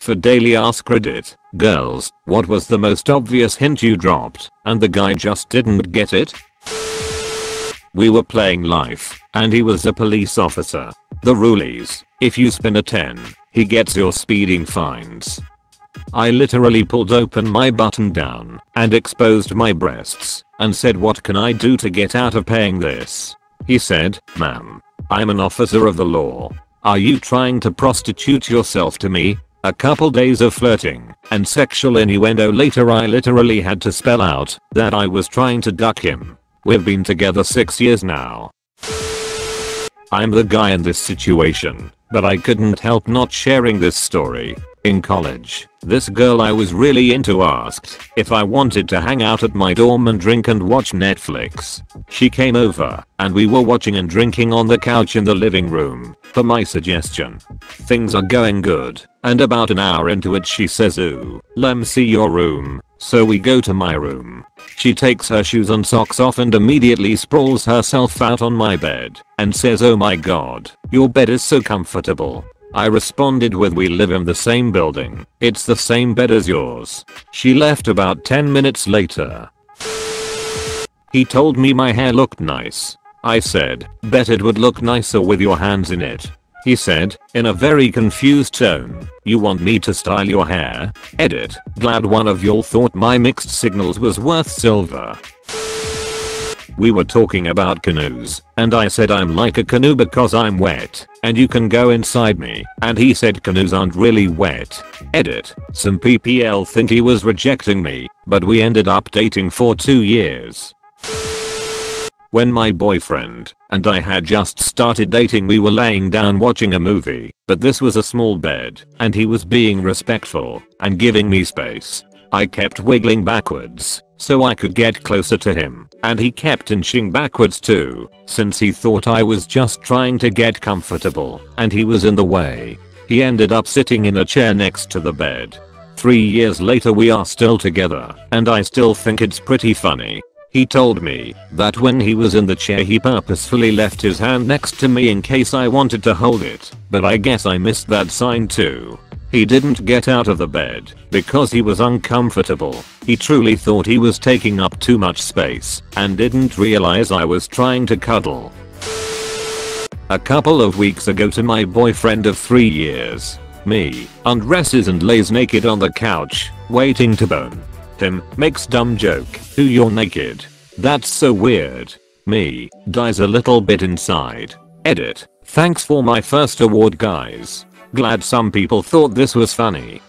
For daily ask Reddit, girls, what was the most obvious hint you dropped and the guy just didn't get it? We were playing life, and he was a police officer. The rule is, if you spin a 10, he gets your speeding fines. I literally pulled open my button down and exposed my breasts and said, what can I do to get out of paying this? He said, ma'am, I'm an officer of the law. Are you trying to prostitute yourself to me? A couple days of flirting and sexual innuendo later, I literally had to spell out that I was trying to duck him. We've been together 6 years now. I'm the guy in this situation, but I couldn't help not sharing this story. In college, this girl I was really into asked if I wanted to hang out at my dorm and drink and watch Netflix. She came over, and we were watching and drinking on the couch in the living room, per my suggestion. Things are going good, and about an hour into it she says, ooh, lemme see your room. So we go to my room. She takes her shoes and socks off and immediately sprawls herself out on my bed and says, oh my god, your bed is so comfortable. I responded with, we live in the same building. It's the same bed as yours. She left about 10 minutes later. He told me my hair looked nice. I said, bet it would look nicer with your hands in it. He said, in a very confused tone, you want me to style your hair? Edit, glad one of y'all thought my mixed signals was worth silver. We were talking about canoes, and I said I'm like a canoe because I'm wet, and you can go inside me, and he said canoes aren't really wet. Edit, some PPL think he was rejecting me, but we ended up dating for 2 years. When my boyfriend and I had just started dating, we were laying down watching a movie, but this was a small bed, and he was being respectful and giving me space. I kept wiggling backwards so I could get closer to him, and he kept inching backwards too, since he thought I was just trying to get comfortable and he was in the way. He ended up sitting in a chair next to the bed. 3 years later we are still together, and I still think it's pretty funny. He told me that when he was in the chair he purposefully left his hand next to me in case I wanted to hold it, but I guess I missed that sign too. He didn't get out of the bed because he was uncomfortable. He truly thought he was taking up too much space and didn't realize I was trying to cuddle. A couple of weeks ago, to my boyfriend of 3 years, me undresses and lays naked on the couch, waiting to bone. Him makes dumb joke, who you're naked. That's so weird. Me dies a little bit inside. Edit, thanks for my first award guys. Glad some people thought this was funny.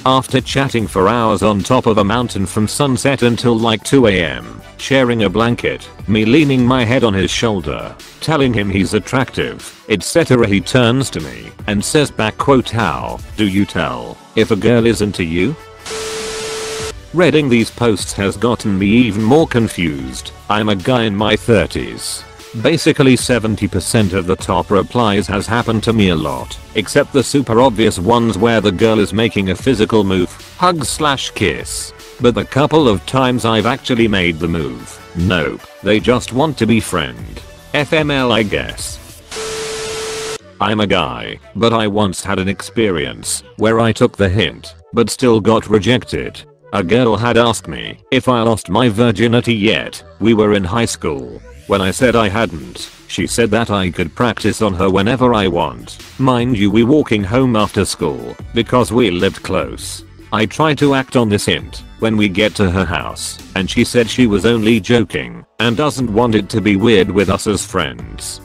After chatting for hours on top of a mountain from sunset until like 2 AM, sharing a blanket, me leaning my head on his shoulder, telling him he's attractive, etc., he turns to me and says back, quote, how do you tell if a girl is into you? Reading these posts has gotten me even more confused. I'm a guy in my 30s. Basically 70% of the top replies has happened to me a lot, except the super obvious ones where the girl is making a physical move, hug/kiss. But the couple of times I've actually made the move, nope, they just want to be friend. FML, I guess. I'm a guy, but I once had an experience where I took the hint, but still got rejected. A girl had asked me if I lost my virginity yet. We were in high school. When I said I hadn't, she said that I could practice on her whenever I want. Mind you, we walking home after school because we lived close. I tried to act on this hint when we get to her house, and she said she was only joking and doesn't want it to be weird with us as friends.